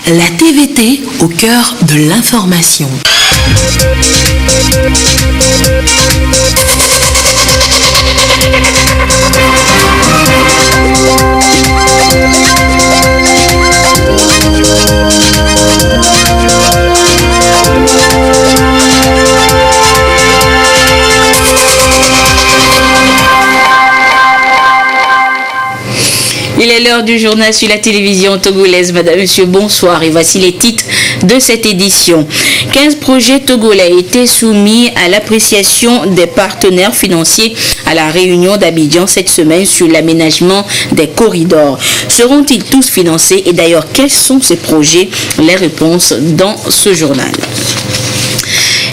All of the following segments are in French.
La TVT au cœur de l'information. Il est l'heure du journal sur la télévision togolaise. Madame, monsieur, bonsoir. Et voici les titres de cette édition. 15 projets togolais étaient soumis à l'appréciation des partenaires financiers à la réunion d'Abidjan cette semaine sur l'aménagement des corridors. Seront-ils tous financés? Et d'ailleurs, quels sont ces projets? Les réponses dans ce journal.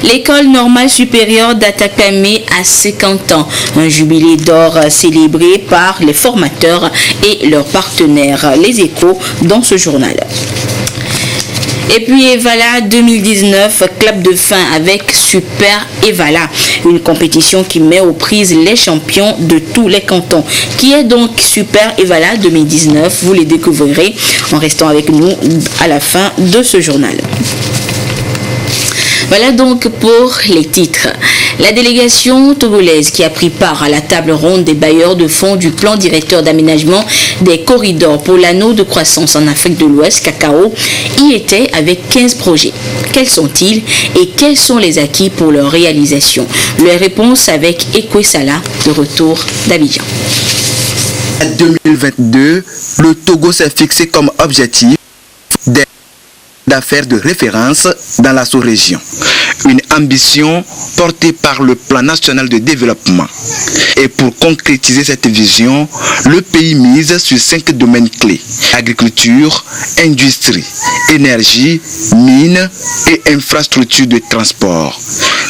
L'école normale supérieure d'Atakamé a 50 ans. Un jubilé d'or célébré par les formateurs et leurs partenaires. Les échos dans ce journal. Et puis Evala 2019, clap de fin avec Super Evala, une compétition qui met aux prises les champions de tous les cantons. Qui est donc Super Evala 2019? Vous les découvrirez en restant avec nous à la fin de ce journal. Voilà donc pour les titres. La délégation togolaise qui a pris part à la table ronde des bailleurs de fonds du plan directeur d'aménagement des corridors pour l'anneau de croissance en Afrique de l'Ouest, CACAO, y était avec 15 projets. Quels sont-ils et quels sont les acquis pour leur réalisation? Les réponses avec Ekwe Sala, de retour d'Abidjan. En 2022, le Togo s'est fixé comme objectif d'affaires de référence dans la sous-région. Une ambition portée par le plan national de développement. Et pour concrétiser cette vision, le pays mise sur 5 domaines clés: agriculture, industrie, énergie, mines et infrastructures de transport.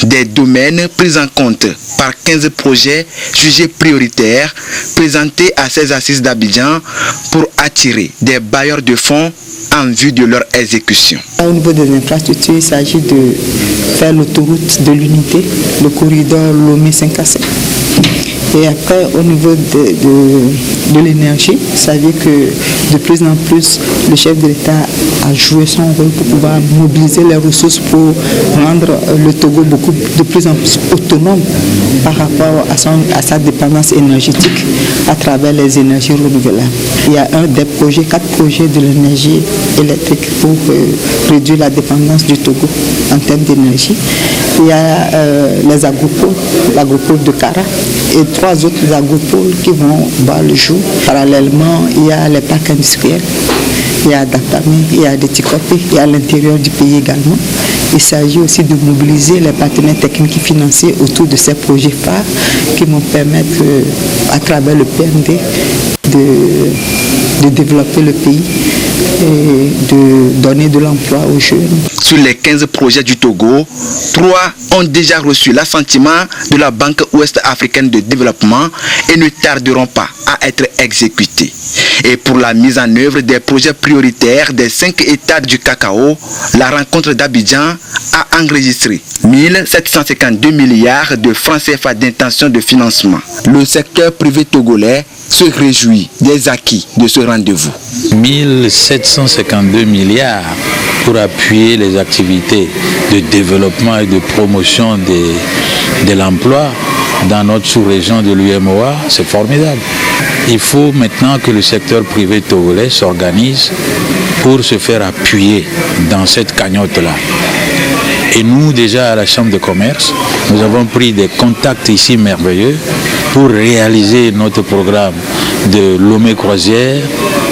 Des domaines pris en compte par 15 projets jugés prioritaires présentés à ces assises d'Abidjan pour attirer des bailleurs de fonds en vue de leur exécution. Au niveau des infrastructures, il s'agit de faire l'autoroute de l'unité, le corridor Lomé-5 Et après, au niveau de l'énergie, ça veut dire que de plus en plus, le chef de l'État a joué son rôle pour pouvoir mobiliser les ressources pour rendre le Togo de plus en plus autonome par rapport à sa dépendance énergétique à travers les énergies renouvelables. Il y a 4 projets de l'énergie électrique pour réduire la dépendance du Togo en termes d'énergie. Il y a les agropoles, l'agropole de Kara et 3 autres agropoles qui vont voir le jour. Parallèlement, il y a les parcs industriels, il y a Datamé, il y a des Tikopé, il y a à l'intérieur du pays également. Il s'agit aussi de mobiliser les partenaires techniques et financiers autour de ces projets phares qui vont permettre, à travers le PND, de développer le pays et de donner de l'emploi aux jeunes. Sur les 15 projets du Togo, 3 ont déjà reçu l'assentiment de la Banque ouest-africaine de développement et ne tarderont pas à être exécutés. Et pour la mise en œuvre des projets prioritaires des 5 États du cacao, la rencontre d'Abidjan a enregistré 1752 milliards de francs CFA d'intention de financement. Le secteur privé togolais se réjouit des acquis de ce rendez-vous. 1752 milliards pour appuyer les activités de développement et de promotion de l'emploi dans notre sous-région de l'UMOA, c'est formidable. Il faut maintenant que le secteur privé togolais s'organise pour se faire appuyer dans cette cagnotte-là. Et nous, déjà à la Chambre de commerce, nous avons pris des contacts ici merveilleux pour réaliser notre programme de Lomé Croisière,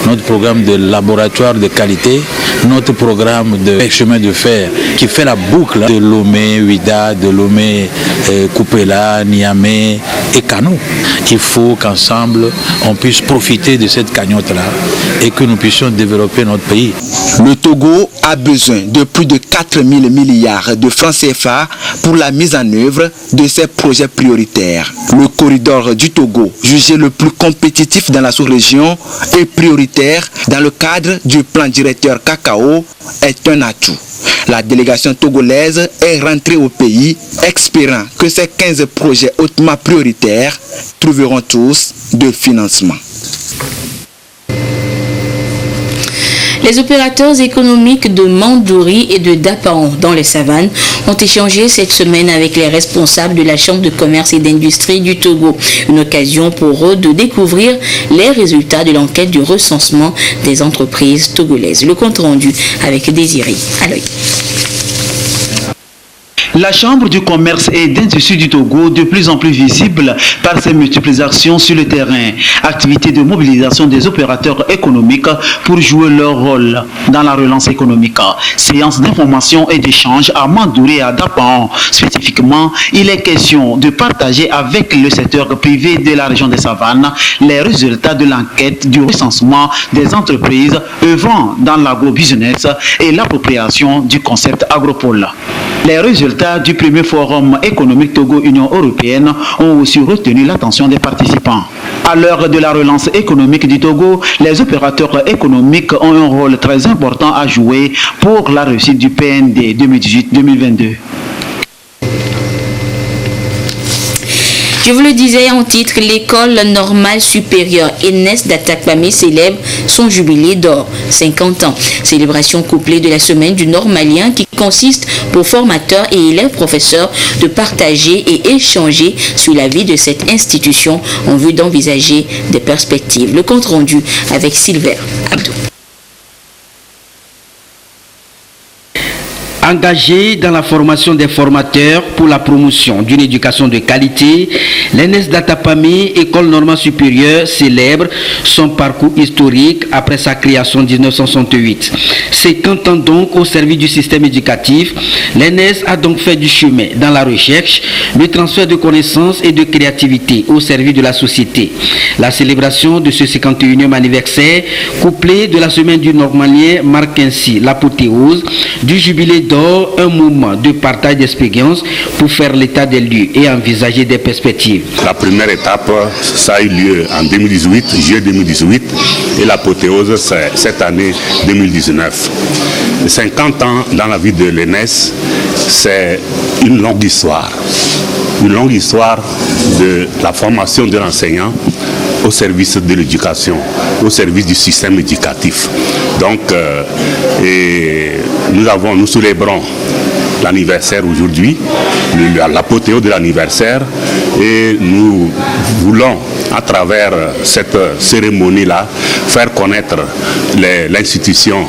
notre programme de laboratoire de qualité, notre programme de chemin de fer qui fait la boucle de Lomé, Ouida, de Lomé, Kupela, Niamey et Kano. Il faut qu'ensemble, on puisse profiter de cette cagnotte-là et que nous puissions développer notre pays. Le Togo a besoin de plus de 4 000 milliards de francs CFA pour la mise en œuvre de ses projets prioritaires. Le corridor du Togo, jugé le plus compétitif dans la sous-région et prioritaire dans le cadre du plan directeur cacao, est un atout. La délégation togolaise est rentrée au pays, espérant que ces 15 projets hautement prioritaires trouveront tous de financement. Les opérateurs économiques de Mandouri et de Dapaon dans les savanes ont échangé cette semaine avec les responsables de la Chambre de commerce et d'industrie du Togo. Une occasion pour eux de découvrir les résultats de l'enquête du recensement des entreprises togolaises. Le compte rendu avec Désiré Aloy. La Chambre du commerce et d'industrie du Togo, de plus en plus visible par ses multiples actions sur le terrain, activités de mobilisation des opérateurs économiques pour jouer leur rôle dans la relance économique. Séance d'information et d'échange à Mandouri et à Dapaon. Spécifiquement, il est question de partager avec le secteur privé de la région des Savanes les résultats de l'enquête du recensement des entreprises œuvrant dans l'agro-business et l'appropriation du concept agropole. Les résultats du premier forum économique Togo-Union européenne ont aussi retenu l'attention des participants. À l'heure de la relance économique du Togo, les opérateurs économiques ont un rôle très important à jouer pour la réussite du PND 2018-2022. Je vous le disais en titre, l'école normale supérieure ENES d'Atakpamé célèbre son jubilé d'or, 50 ans. Célébration couplée de la semaine du normalien qui consiste pour formateurs et élèves professeurs de partager et échanger sur la vie de cette institution en vue d'envisager des perspectives. Le compte rendu avec Sylvain Abdou. Engagé dans la formation des formateurs pour la promotion d'une éducation de qualité, l'ENES d'Atakpamé, école normale supérieure, célèbre son parcours historique après sa création en 1968. 50 ans donc au service du système éducatif, l'ENES a donc fait du chemin dans la recherche, le transfert de connaissances et de créativité au service de la société. La célébration de ce 51e anniversaire, couplée de la semaine du normalien, marque ainsi l'apothéose du jubilé d'or, un moment de partage d'expériences pour faire l'état des lieux et envisager des perspectives. La première étape, ça a eu lieu en 2018, juillet 2018, et l'apothéose, c'est cette année 2019. 50 ans dans la vie de l'ENES, c'est une longue histoire. Une longue histoire de la formation de l'enseignant au service de l'éducation, au service du système éducatif. Donc, nous célébrons l'anniversaire aujourd'hui, l'apothéose de l'anniversaire, et nous voulons, à travers cette cérémonie-là, faire connaître l'institution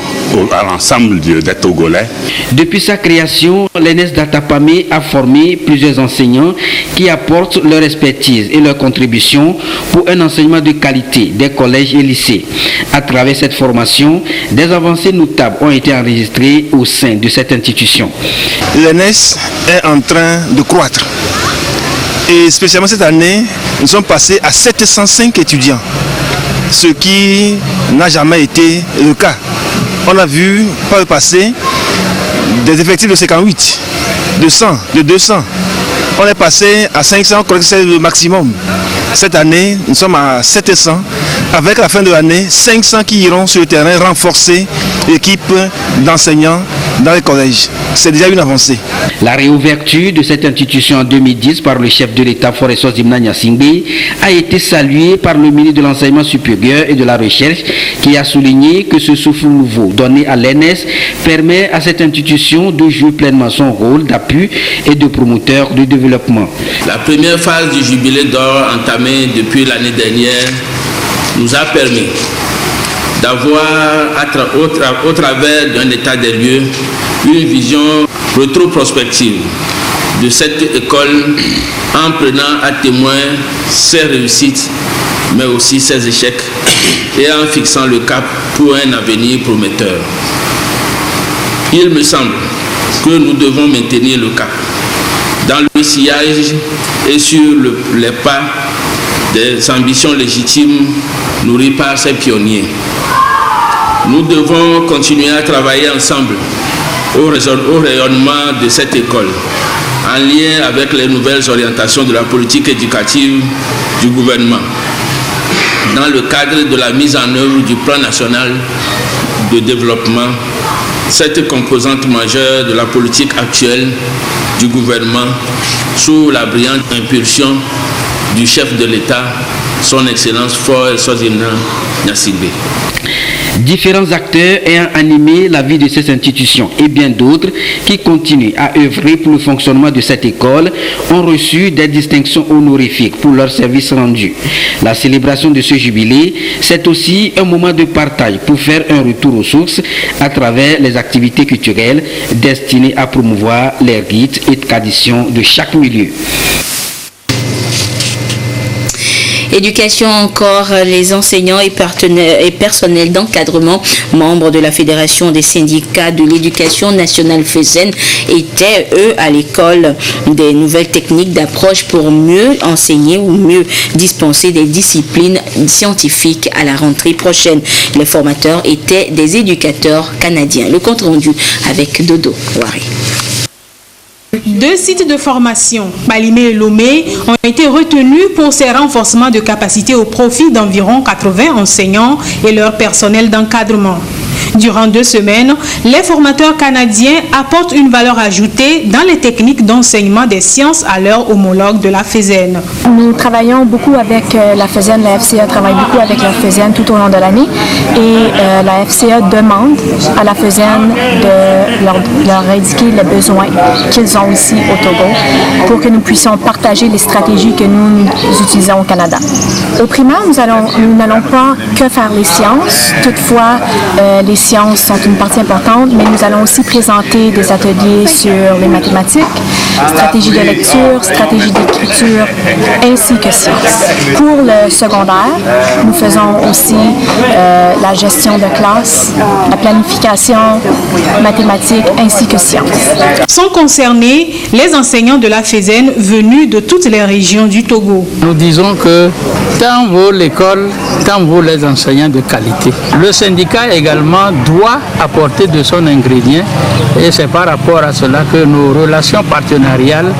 à l'ensemble des Togolais. Depuis sa création, l'ENES d'Atakpamé a formé plusieurs enseignants qui apportent leur expertise et leur contribution pour un enseignement de qualité des collèges et lycées. À travers cette formation, des avancées notables ont été enregistrées au sein de cette institution. L'ENES est en train de croître. Et spécialement cette année, nous sommes passés à 705 étudiants, ce qui n'a jamais été le cas. On a vu par le passé des effectifs de 58, de 100, de 200. On est passé à 500, on croit que c'est le maximum. Cette année, nous sommes à 700. Avec la fin de l'année, 500 qui iront sur le terrain renforcer l'équipe d'enseignants dans les collèges. C'est déjà une avancée. La réouverture de cette institution en 2010 par le chef de l'État Forestos Dimna Nyasingbe a été saluée par le ministre de l'Enseignement supérieur et de la Recherche qui a souligné que ce souffle nouveau donné à l'ENES permet à cette institution de jouer pleinement son rôle d'appui et de promoteur du développement. La première phase du jubilé d'or entamée depuis l'année dernière nous a permis d'avoir, au travers d'un état des lieux, une vision rétroprospective de cette école en prenant à témoin ses réussites, mais aussi ses échecs, et en fixant le cap pour un avenir prometteur. Il me semble que nous devons maintenir le cap dans le sillage et sur les pas des ambitions légitimes nourries par ces pionniers. Nous devons continuer à travailler ensemble au rayonnement de cette école, en lien avec les nouvelles orientations de la politique éducative du gouvernement, dans le cadre de la mise en œuvre du plan national de développement, cette composante majeure de la politique actuelle du gouvernement, sous la brillante impulsion du chef de l'État, son Excellence Forestos Dimna Nyasingbe. Différents acteurs ayant animé la vie de ces institutions et bien d'autres qui continuent à œuvrer pour le fonctionnement de cette école ont reçu des distinctions honorifiques pour leur service rendu. La célébration de ce jubilé, c'est aussi un moment de partage pour faire un retour aux sources à travers les activités culturelles destinées à promouvoir les rites et traditions de chaque milieu. Éducation encore, les enseignants et personnels d'encadrement, membres de la Fédération des syndicats de l'éducation nationale FESEN, étaient, eux, à l'école des nouvelles techniques d'approche pour mieux enseigner ou mieux dispenser des disciplines scientifiques à la rentrée prochaine. Les formateurs étaient des éducateurs canadiens. Le compte rendu avec Dodo Waré. 2 sites de formation, Balimé et Lomé, ont été retenus pour ces renforcements de capacité au profit d'environ 80 enseignants et leur personnel d'encadrement. Durant 2 semaines, les formateurs canadiens apportent une valeur ajoutée dans les techniques d'enseignement des sciences à leur homologue de la FESEN. Nous travaillons beaucoup avec la FESEN, la FCA travaille beaucoup avec la FESEN tout au long de l'année et la FCA demande à la FESEN de leur indiquer les besoins qu'ils ont ici au Togo pour que nous puissions partager les stratégies que nous utilisons au Canada. Au primaire, nous n'allons pas que faire les sciences, toutefois les sciences sont une partie importante, mais nous allons aussi présenter des ateliers sur les mathématiques, stratégie de lecture, stratégie d'écriture, ainsi que sciences. Pour le secondaire, nous faisons aussi la gestion de classe, la planification, mathématiques, ainsi que sciences. Sont concernés les enseignants de la FESEN venus de toutes les régions du Togo. Nous disons que tant vaut l'école, tant vaut les enseignants de qualité. Le syndicat également doit apporter de son ingrédient et c'est par rapport à cela que nos relations partenariales,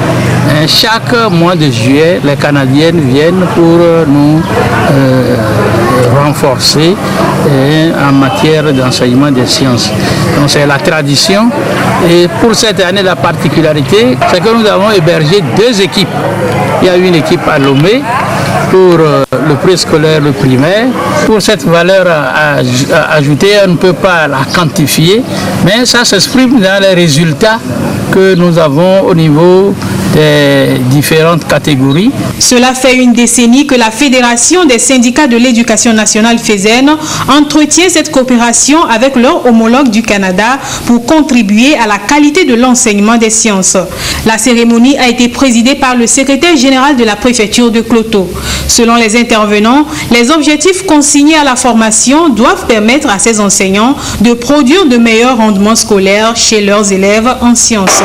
chaque mois de juillet, les Canadiennes viennent pour nous renforcer en matière d'enseignement des sciences. Donc c'est la tradition et pour cette année la particularité c'est que nous avons hébergé 2 équipes. Il y a une équipe à Lomé pour le préscolaire, le primaire. Pour cette valeur ajoutée, on ne peut pas la quantifier, mais ça s'exprime dans les résultats que nous avons au niveau des différentes catégories. Cela fait une décennie que la Fédération des syndicats de l'éducation nationale FESEN entretient cette coopération avec leur homologue du Canada pour contribuer à la qualité de l'enseignement des sciences. La cérémonie a été présidée par le secrétaire général de la préfecture de Kloto. Selon les intervenants, les objectifs consignés à la formation doivent permettre à ces enseignants de produire de meilleurs rendements scolaires chez leurs élèves en sciences.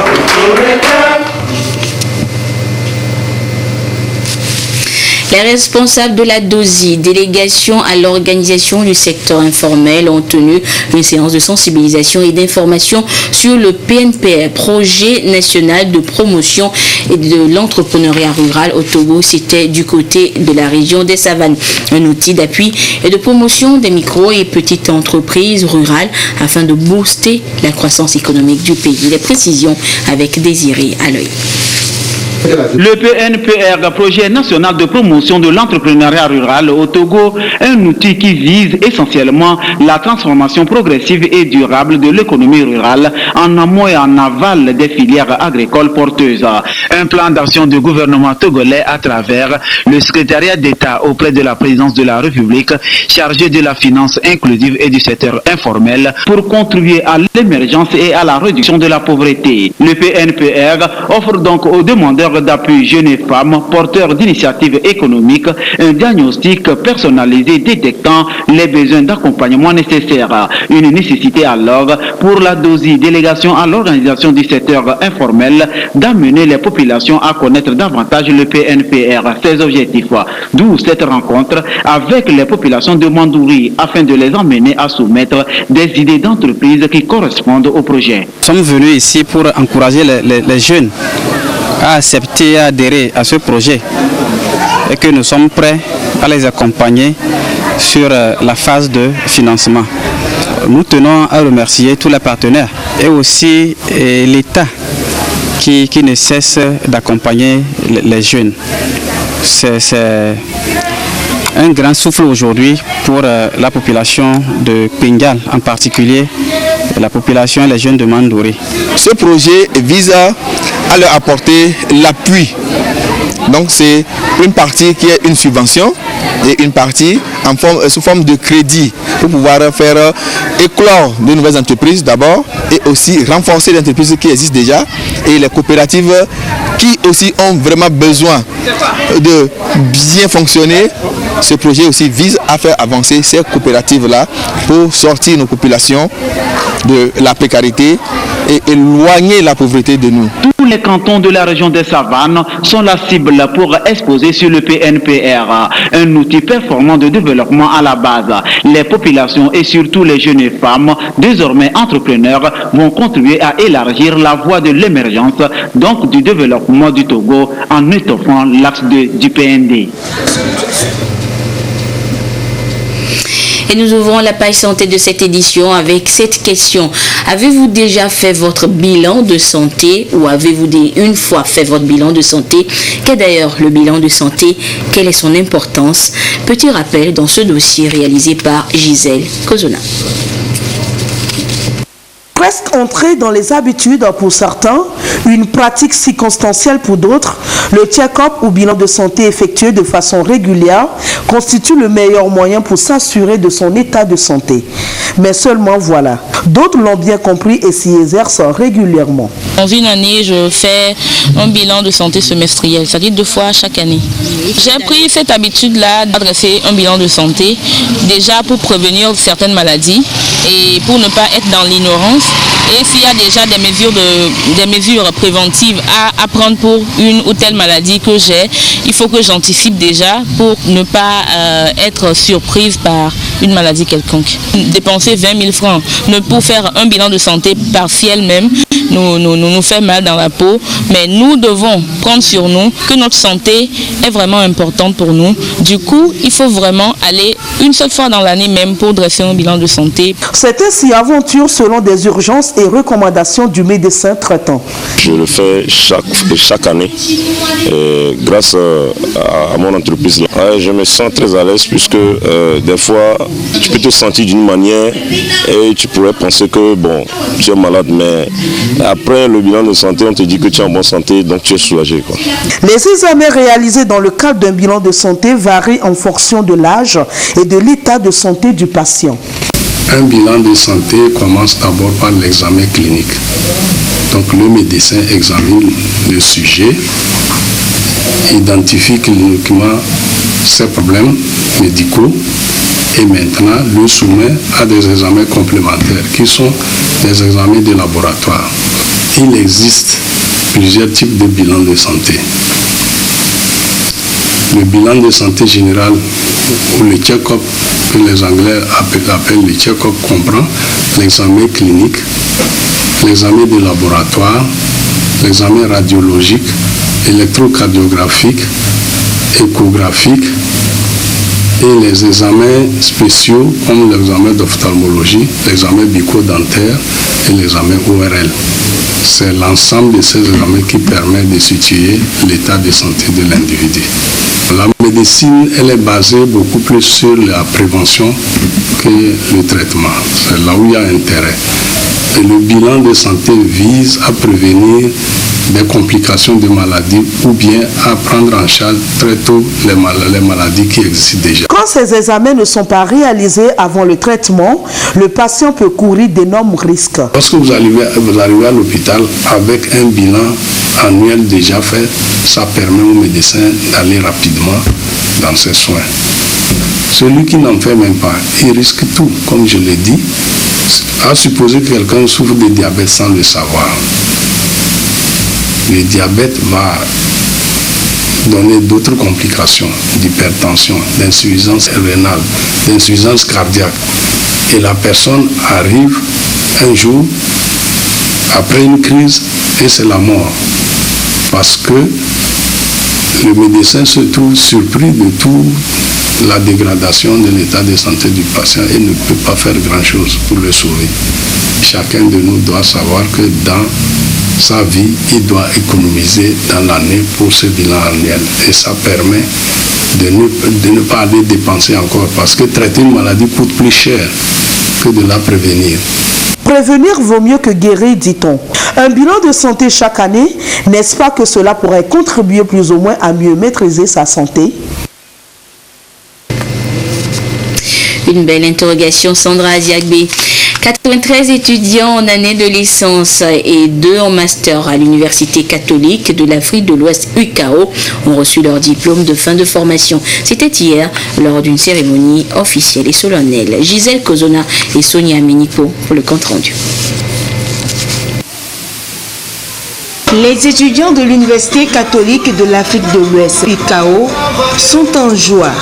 Les responsables de la DOSI, délégation à l'organisation du secteur informel, ont tenu une séance de sensibilisation et d'information sur le PNPR, projet national de promotion et de l'entrepreneuriat rural au Togo. C'était du côté de la région des Savanes, un outil d'appui et de promotion des micro et petites entreprises rurales afin de booster la croissance économique du pays. Les précisions avec Désiré Aloy. Le PNPR, projet national de promotion de l'entrepreneuriat rural au Togo, est un outil qui vise essentiellement la transformation progressive et durable de l'économie rurale en amont et en aval des filières agricoles porteuses. Un plan d'action du gouvernement togolais à travers le secrétariat d'État auprès de la présidence de la République chargé de la finance inclusive et du secteur informel pour contribuer à l'émergence et à la réduction de la pauvreté. Le PNPR offre donc aux demandeurs d'appui jeunes et femmes porteurs d'initiatives économiques un diagnostic personnalisé détectant les besoins d'accompagnement nécessaires. Une nécessité alors pour la DOSI, délégation à l'organisation du secteur informel, d'amener les populations à connaître davantage le PNPR, ses objectifs. D'où cette rencontre avec les populations de Mandouri afin de les emmener à soumettre des idées d'entreprise qui correspondent au projet. Nous sommes venus ici pour encourager les jeunes à accepter, à adhérer à ce projet et que nous sommes prêts à les accompagner sur la phase de financement. Nous tenons à remercier tous les partenaires et aussi l'État qui ne cesse d'accompagner les jeunes. C'est un grand souffle aujourd'hui pour la population de Pingal, en particulier la population et les jeunes de Mandouré. Ce projet vise à leur apporter l'appui. Donc c'est une partie qui est une subvention et une partie sous forme de crédit pour pouvoir faire éclore de nouvelles entreprises d'abord et aussi renforcer les entreprises qui existent déjà et les coopératives qui aussi ont vraiment besoin de bien fonctionner. Ce projet aussi vise à faire avancer ces coopératives-là pour sortir nos populations de la précarité et éloigner la pauvreté de nous. Tous les cantons de la région des Savanes sont la cible pour exposer sur le PNPR, un outil performant de développement à la base. Les populations et surtout les jeunes et femmes, désormais entrepreneurs, vont contribuer à élargir la voie de l'émergence, donc du développement du Togo, en étoffant l'axe du PND. Et nous ouvrons la page santé de cette édition avec cette question. Avez-vous déjà fait votre bilan de santé ou avez-vous une fois fait votre bilan de santé? Qu'est d'ailleurs le bilan de santé? Quelle est son importance? Petit rappel dans ce dossier réalisé par Gisèle Kozona. Presque entré dans les habitudes pour certains, une pratique circonstancielle pour d'autres, le check-up ou bilan de santé effectué de façon régulière constitue le meilleur moyen pour s'assurer de son état de santé. Mais seulement voilà, d'autres l'ont bien compris et s'y exercent régulièrement. Dans une année, je fais un bilan de santé semestriel, c'est-à-dire 2 fois chaque année. J'ai pris cette habitude-là d'adresser un bilan de santé, déjà pour prévenir certaines maladies et pour ne pas être dans l'ignorance. Et s'il y a déjà des mesures préventives à prendre pour une ou telle maladie que j'ai, il faut que j'anticipe déjà pour ne pas être surprise par une maladie quelconque. Dépenser 20 000 francs pour faire un bilan de santé partiel même nous fait mal dans la peau, mais nous devons prendre sur nous que notre santé est vraiment importante pour nous. Du coup, il faut vraiment aller une seule fois dans l'année même pour dresser un bilan de santé. C'était s'y aventure selon des urgences et recommandations du médecin traitant. Je le fais chaque année grâce à mon entreprise. Je me sens très à l'aise puisque des fois tu peux te sentir d'une manière et tu pourrais penser que bon, tu es malade, mais après le bilan de santé, on te dit que tu es en bonne santé, donc tu es soulagé, quoi. Les examens réalisés dans le cadre d'un bilan de santé varient en fonction de l'âge et de l'état de santé du patient. Un bilan de santé commence d'abord par l'examen clinique. Donc le médecin examine le sujet, identifie cliniquement ses problèmes médicaux et maintenant le soumet à des examens complémentaires qui sont des examens de laboratoire. Il existe plusieurs types de bilans de santé. Le bilan de santé général ou le check-up que les Anglais appellent le check-up comprend l'examen clinique, l'examen de laboratoire, l'examen radiologique, électrocardiographique, échographique et les examens spéciaux comme l'examen d'ophtalmologie, l'examen bucco-dentaire et l'examen ORL. C'est l'ensemble de ces examens qui permet de situer l'état de santé de l'individu. La médecine, elle est basée beaucoup plus sur la prévention que le traitement. C'est là où il y a intérêt. Et le bilan de santé vise à prévenir des complications de maladies ou bien à prendre en charge très tôt les maladies qui existent déjà. Quand ces examens ne sont pas réalisés avant le traitement, le patient peut courir d'énormes risques. Lorsque vous arrivez à l'hôpital avec un bilan annuel déjà fait, ça permet au médecin d'aller rapidement dans ses soins. Celui qui n'en fait même pas, il risque tout, comme je l'ai dit, à supposer que quelqu'un souffre de diabète sans le savoir. Le diabète va donner d'autres complications d'hypertension, d'insuffisance rénale, d'insuffisance cardiaque. Et la personne arrive un jour après une crise et c'est la mort. Parce que le médecin se trouve surpris de toute la dégradation de l'état de santé du patient et ne peut pas faire grand-chose pour le sauver. Chacun de nous doit savoir que dans sa vie, il doit économiser dans l'année pour ce bilan annuel. Et ça permet de ne pas aller dépenser encore, parce que traiter une maladie coûte plus cher que de la prévenir. Prévenir vaut mieux que guérir, dit-on. Un bilan de santé chaque année, n'est-ce pas que cela pourrait contribuer plus ou moins à mieux maîtriser sa santé? Une belle interrogation, Sandra Aziagbe. 93 étudiants en année de licence et 2 en master à l'Université catholique de l'Afrique de l'Ouest UCAO ont reçu leur diplôme de fin de formation. C'était hier lors d'une cérémonie officielle et solennelle. Gisèle Kozona et Sonia Ménico pour le compte rendu. Les étudiants de l'Université catholique de l'Afrique de l'Ouest, UCAO, sont en joie.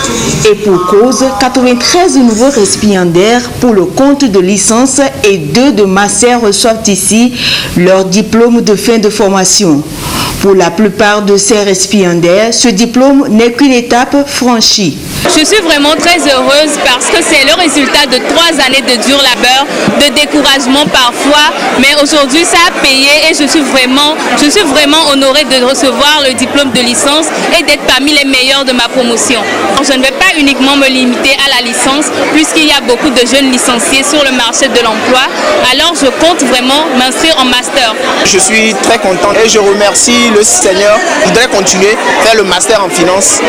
Et pour cause, 93 nouveaux récipiendaires pour le compte de licence et 2 de master reçoivent ici leur diplôme de fin de formation. Pour la plupart de ces récipiendaires, ce diplôme n'est qu'une étape franchie. Je suis vraiment très heureuse parce que c'est le résultat de 3 années de dur labeur, de découragement parfois, mais aujourd'hui ça a payé et je suis vraiment honorée de recevoir le diplôme de licence et d'être parmi les meilleurs de ma promotion. Je ne vais pas uniquement me limiter à la licence puisqu'il y a beaucoup de jeunes licenciés sur le marché de l'emploi, alors je compte vraiment m'inscrire en master. Je suis très content et je remercie le Seigneur. Je voudrais continuer à faire le master en finance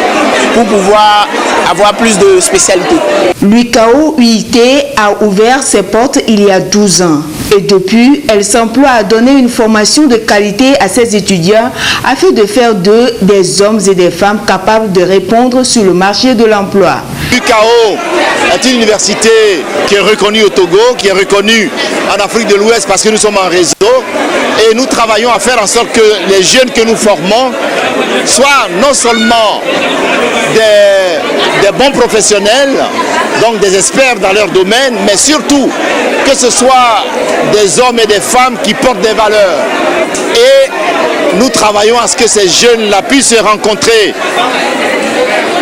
pour pouvoir avoir plus de spécialités. L'UCAO UIT a ouvert ses portes il y a 12 ans et depuis, elle s'emploie à donner une formation de qualité à ses étudiants afin de faire d'eux des hommes et des femmes capables de répondre sur le marché de l'emploi. L'UCAO est une université qui est reconnue au Togo, qui est reconnue en Afrique de l'Ouest parce que nous sommes en réseau et nous travaillons à faire en sorte que les jeunes que nous formons soient non seulement des bons professionnels, donc des experts dans leur domaine, mais surtout que ce soit des hommes et des femmes qui portent des valeurs. Et nous travaillons à ce que ces jeunes-là puissent se rencontrer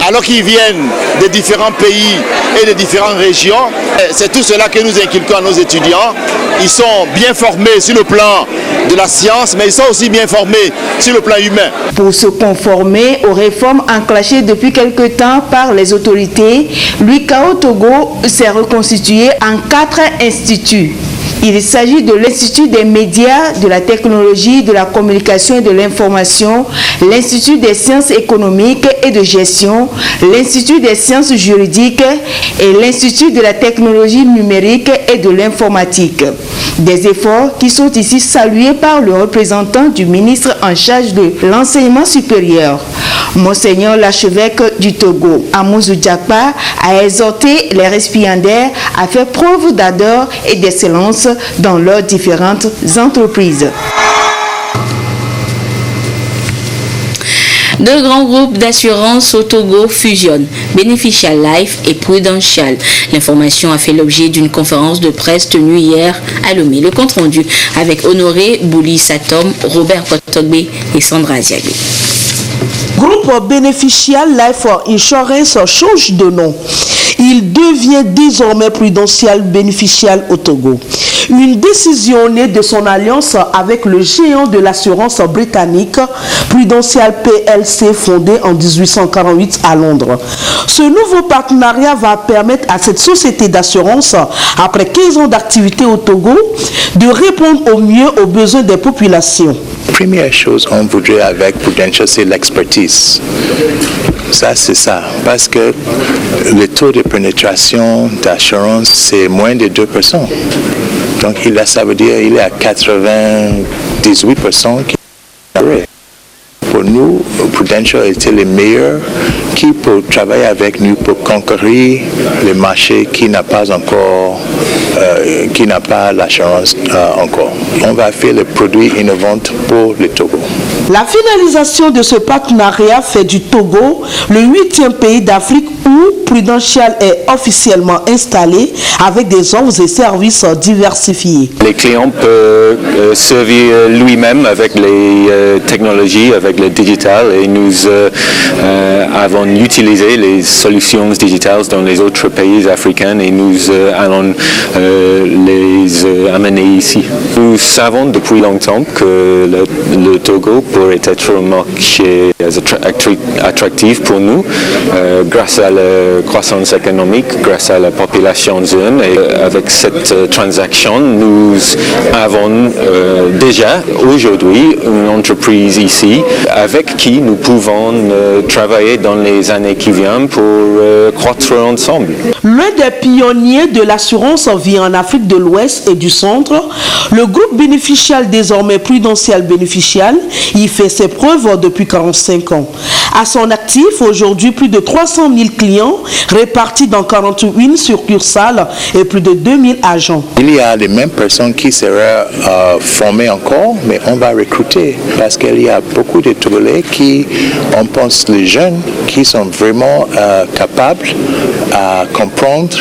alors qu'ils viennent de différents pays et de différentes régions. C'est tout cela que nous inculquons à nos étudiants. Ils sont bien formés sur le plan de la science, mais ils sont aussi bien formés sur le plan humain. Pour se conformer aux réformes enclenchées depuis quelque temps par les autorités, l'UCAO Togo s'est reconstitué en 4 instituts. Il s'agit de l'Institut des médias, de la technologie, de la communication et de l'information, l'Institut des sciences économiques et de gestion, l'Institut des sciences juridiques et l'Institut de la technologie numérique et de l'informatique. Des efforts qui sont ici salués par le représentant du ministre en charge de l'enseignement supérieur. Monseigneur l'archevêque du Togo, Amouzou Diakpa, a exhorté les récipiendaires à faire preuve d'ardeur et d'excellence dans leurs différentes entreprises. 2 grands groupes d'assurance au Togo fusionnent, Beneficial Life et Prudential. L'information a fait l'objet d'une conférence de presse tenue hier à Lomé. Le compte rendu avec Honoré Bouli Satom, Robert Kotogbe et Sandra Aziagbe. Groupe Beneficial Life Insurance change de nom. Il devient désormais Prudential Beneficial au Togo. Une décision née de son alliance avec le géant de l'assurance britannique Prudential PLC fondé en 1848 à Londres. Ce nouveau partenariat va permettre à cette société d'assurance, après 15 ans d'activité au Togo, de répondre au mieux aux besoins des populations. Première chose, on voudrait avec Prudential, c'est l'expertise. Ça, c'est ça. Parce que le taux de pénétration d'assurance, c'est moins de 2%. Donc, ça veut dire qu'il est à 98% qui est. Pour nous, Prudential était le meilleur qui peut travailler avec nous pour conquérir les marchés qui n'a pas encore, qui n'a pas l'assurance encore. On va faire les produits innovants pour le Togo. La finalisation de ce partenariat fait du Togo le 8e pays d'Afrique où Prudential est officiellement installé avec des offres et services diversifiés. Les clients peuvent servir lui-même avec les technologies, avec le digital et nous avons utilisé les solutions digitales dans les autres pays africains et nous allons les amener ici. Nous savons depuis longtemps que le Togo pourrait être un marché attractif pour nous grâce à la croissance économique, grâce à la population jeune. Et avec cette transaction, nous avons déjà aujourd'hui une entreprise ici avec qui nous pouvons travailler dans les années qui viennent pour croître ensemble. L'un des pionniers de l'assurance vie en Afrique de l'Ouest et du Centre, le groupe bénéficial désormais Prudential Bénéficial y fait ses preuves depuis 45 ans. À son actif, aujourd'hui, plus de 300 000 clients répartis dans 48 succursales et plus de 2000 agents. Il y a les mêmes personnes qui seraient formées encore, mais on va recruter parce qu'il y a beaucoup de Togolais qui, on pense les jeunes, qui sont vraiment capables à comprendre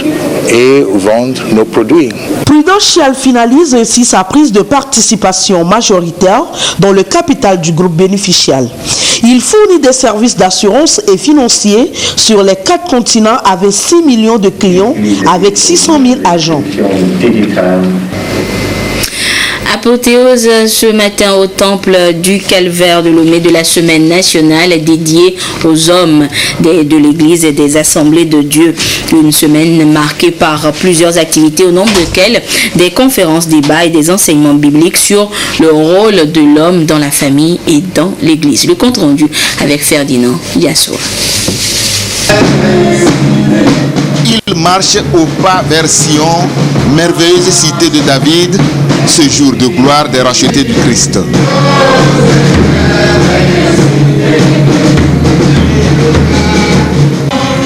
et vendre nos produits. Prudential finalise ainsi sa prise de participation majoritaire dans le capital du groupe bénéficial. Il fournit des services d'assurance et financiers sur les 4 continents avec 6 millions de clients, avec 600 000 agents. Apothéose ce matin au temple du Calvaire de Lomé de la semaine nationale dédiée aux hommes de l'Église et des assemblées de Dieu. Une semaine marquée par plusieurs activités au nombre desquelles des conférences, débats et des enseignements bibliques sur le rôle de l'homme dans la famille et dans l'Église. Le compte rendu avec Ferdinand Yassoua. Il marche au pas vers Sion, merveilleuse cité de David, ce jour de gloire des rachetés du Christ.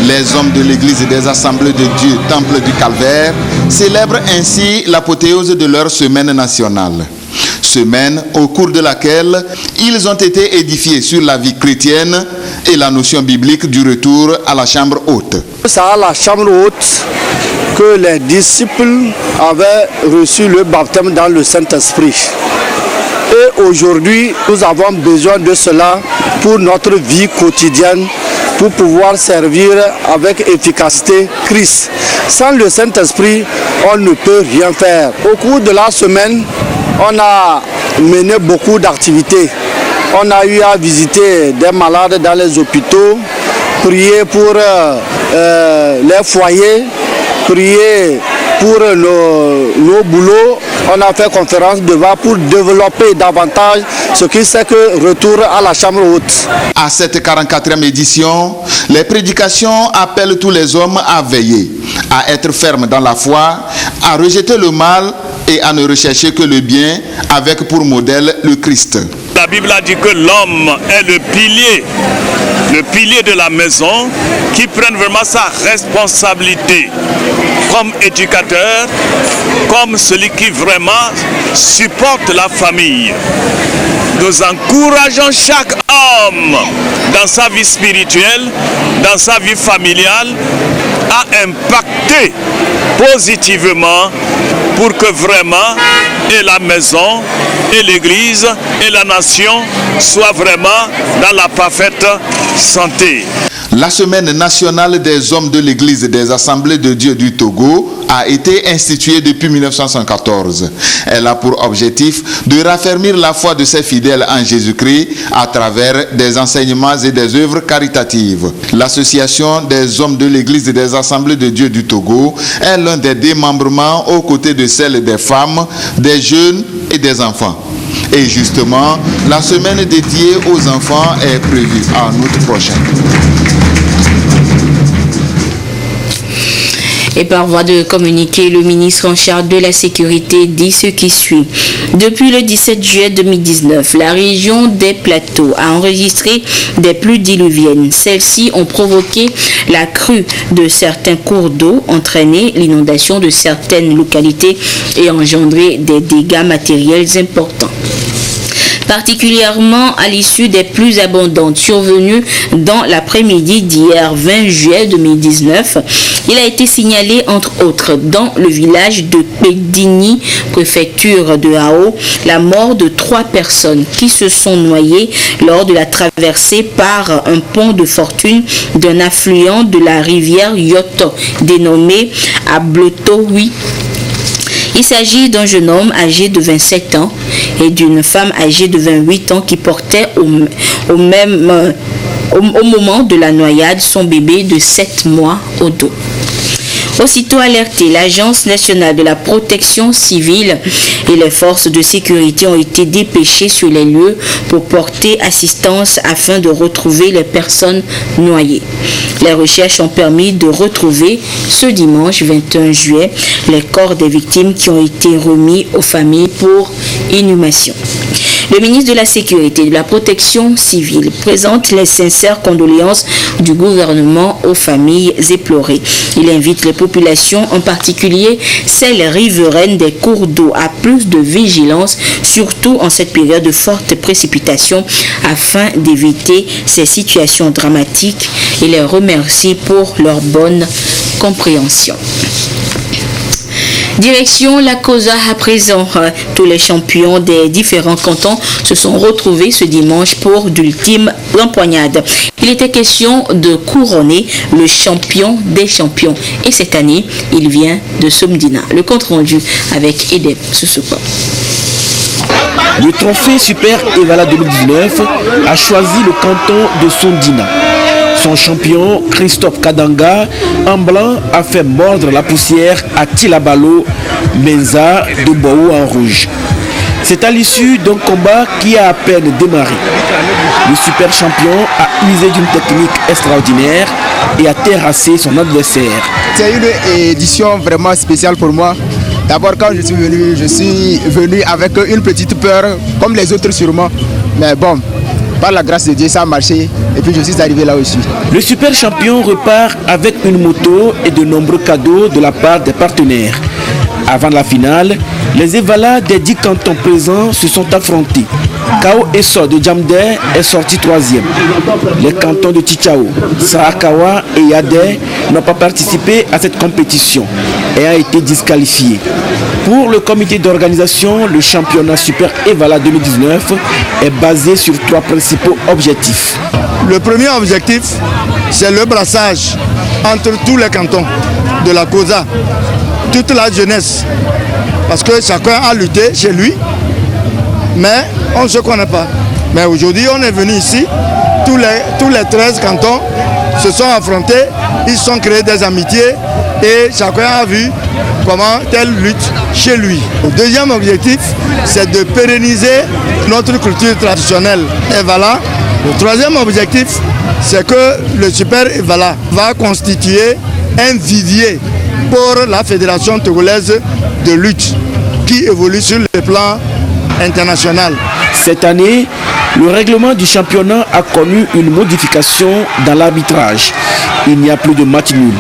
Les hommes de l'Église et des assemblées de Dieu, temple du Calvaire, célèbrent ainsi l'apothéose de leur semaine nationale. Semaine au cours de laquelle ils ont été édifiés sur la vie chrétienne et la notion biblique du retour à la chambre haute. C'est à la chambre haute que les disciples avaient reçu le baptême dans le Saint-Esprit. Et aujourd'hui, nous avons besoin de cela pour notre vie quotidienne, pour pouvoir servir avec efficacité Christ. Sans le Saint-Esprit, on ne peut rien faire. Au cours de la semaine, on a mené beaucoup d'activités. On a eu à visiter des malades dans les hôpitaux, prier pour les foyers, prier pour nos boulots. On a fait conférence devant pour développer davantage ce qui c'est que retour à la chambre haute. À cette 44e édition, les prédications appellent tous les hommes à veiller, à être fermes dans la foi, à rejeter le mal et à ne rechercher que le bien, avec pour modèle le Christ. La Bible a dit que l'homme est le pilier de la maison, qui prenne vraiment sa responsabilité comme éducateur, comme celui qui vraiment supporte la famille. Nous encourageons chaque homme dans sa vie spirituelle, dans sa vie familiale, à impacter positivement pour que vraiment et la maison, et l'Église, et la nation soient vraiment dans la parfaite santé. La semaine nationale des hommes de l'Église et des assemblées de Dieu du Togo a été instituée depuis 1914. Elle a pour objectif de raffermir la foi de ses fidèles en Jésus-Christ à travers des enseignements et des œuvres caritatives. L'association des hommes de l'Église et des assemblées de Dieu du Togo est l'un des démembrements aux côtés de celles des femmes, des jeunes et des enfants. Et justement, la semaine dédiée aux enfants est prévue en août prochain. Et par voie de communiqué, le ministre en charge de la sécurité dit ce qui suit. Depuis le 17 juillet 2019, la région des Plateaux a enregistré des pluies diluviennes. Celles-ci ont provoqué la crue de certains cours d'eau, entraîné l'inondation de certaines localités et engendré des dégâts matériels importants. Particulièrement à l'issue des pluies abondantes survenues dans l'après-midi d'hier 20 juillet 2019, il a été signalé entre autres dans le village de Pédigny, préfecture de Hao, la mort de 3 personnes qui se sont noyées lors de la traversée par un pont de fortune d'un affluent de la rivière Yoto, dénommé Ablotowi. Il s'agit d'un jeune homme âgé de 27 ans et d'une femme âgée de 28 ans qui portait au moment de la noyade son bébé de 7 mois au dos. Aussitôt alertée, l'Agence nationale de la protection civile et les forces de sécurité ont été dépêchées sur les lieux pour porter assistance afin de retrouver les personnes noyées. Les recherches ont permis de retrouver ce dimanche 21 juillet les corps des victimes qui ont été remis aux familles pour inhumation. Le ministre de la Sécurité et de la Protection civile présente les sincères condoléances du gouvernement aux familles éplorées. Il invite les populations, en particulier celles riveraines des cours d'eau, à plus de vigilance, surtout en cette période de fortes précipitations, afin d'éviter ces situations dramatiques et les remercie pour leur bonne compréhension. Direction la Cosa à présent. Tous les champions des différents cantons se sont retrouvés ce dimanche pour d'ultimes empoignades. Il était question de couronner le champion des champions. Et cette année, il vient de Somdina. Le compte rendu avec Edep Susupa. Le trophée Super Evala 2019 a choisi le canton de Somdina. Son champion, Christophe Kadanga, en blanc, a fait mordre la poussière à Tilabalo, Menza de Boou en rouge. C'est à l'issue d'un combat qui a à peine démarré. Le super champion a usé d'une technique extraordinaire et a terrassé son adversaire. C'est une édition vraiment spéciale pour moi. D'abord, quand je suis venu avec une petite peur, comme les autres sûrement. Mais bon, par la grâce de Dieu, ça a marché et puis je suis arrivé là aussi. Le super champion repart avec une moto et de nombreux cadeaux de la part des partenaires. Avant la finale, les Evala des 10 cantons présents se sont affrontés. Kao Esso de Djamdé est sorti 3e. Les cantons de Tichao, Sarakawa et Yadé n'ont pas participé à cette compétition et ont été disqualifiés. Pour le comité d'organisation, le championnat Super Evala 2019 est basé sur 3 principaux objectifs. Le premier objectif, c'est le brassage entre tous les cantons de la Cosa, toute la jeunesse, parce que chacun a lutté chez lui, mais on ne se connaît pas. Mais aujourd'hui, on est venu ici, tous les 13 cantons se sont affrontés, ils se sont créés des amitiés et chacun a vu comment telle lutte chez lui. Le deuxième objectif, c'est de pérenniser notre culture traditionnelle Evala. Le troisième objectif, c'est que le Super Evala va constituer un vivier pour la Fédération togolaise de lutte qui évolue sur le plan international. Cette année, le règlement du championnat a connu une modification dans l'arbitrage. Il n'y a plus de match nul.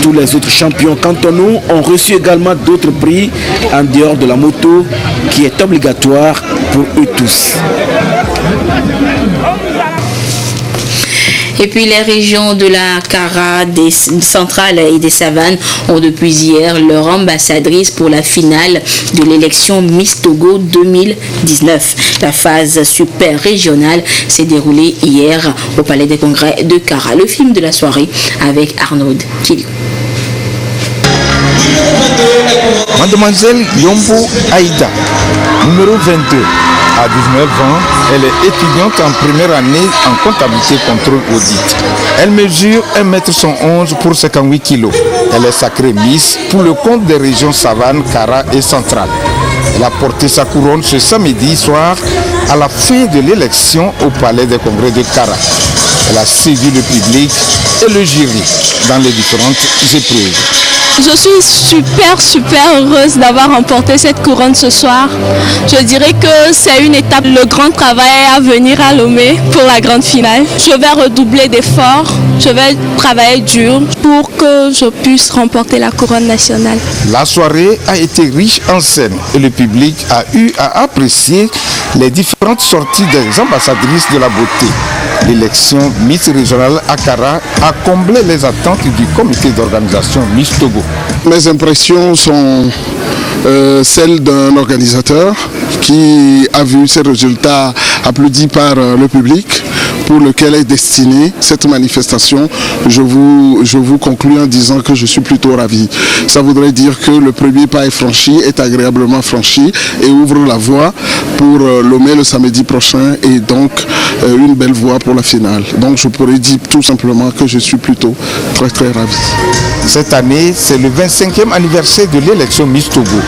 Tous les autres champions cantonaux ont reçu également d'autres prix en dehors de la moto qui est obligatoire pour eux tous. Et puis les régions de la Kara, des centrales et des savanes ont depuis hier leur ambassadrice pour la finale de l'élection Miss Togo 2019. La phase super régionale s'est déroulée hier au Palais des Congrès de Kara. Le film de la soirée avec Arnaud Kili. Mademoiselle Yombo Aïda, numéro 22. À 19 ans, elle est étudiante en première année en comptabilité contrôle audit. Elle mesure 1,111 m pour 58 kg. Elle est sacrée Miss pour le compte des régions Savane, Kara et Centrale. Elle a porté sa couronne ce samedi soir à la fin de l'élection au Palais des Congrès de Kara. Elle a séduit le public et le jury dans les différentes épreuves. Je suis super heureuse d'avoir remporté cette couronne ce soir. Je dirais que c'est une étape, le grand travail à venir à Lomé pour la grande finale. Je vais redoubler d'efforts, je vais travailler dur pour que je puisse remporter la couronne nationale. La soirée a été riche en scène et le public a eu à apprécier les différentes sorties des ambassadrices de la beauté. L'élection Miss régionale Akara a comblé les attentes du comité d'organisation Miss Togo. Mes impressions sont celles d'un organisateur qui a vu ses résultats applaudis par le public pour lequel est destinée cette manifestation, je vous conclus en disant que je suis plutôt ravi. Ça voudrait dire que le premier pas est franchi, est agréablement franchi et ouvre la voie pour Lomé le samedi prochain et donc une belle voie pour la finale. Donc je pourrais dire tout simplement que je suis plutôt très très ravi. Cette année, c'est le 25e anniversaire de l'élection Miss Togo.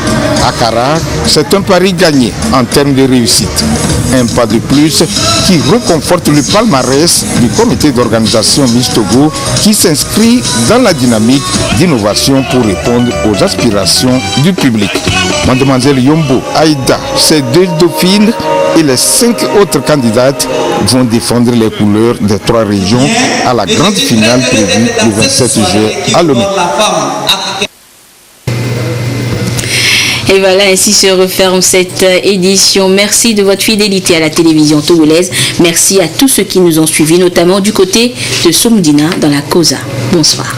À Kara, c'est un pari gagné en termes de réussite. Un pas de plus qui reconforte le palmarès du comité d'organisation Miss Togo qui s'inscrit dans la dynamique d'innovation pour répondre aux aspirations du public. Mademoiselle Yombo Aïda, ces 2 dauphines et les 5 autres candidates vont défendre les couleurs des 3 régions à la grande finale prévue le 27 juillet à Lomé. Et voilà, ainsi se referme cette édition. Merci de votre fidélité à la télévision togolaise. Merci à tous ceux qui nous ont suivis, notamment du côté de Somdina dans la Kosa. Bonsoir.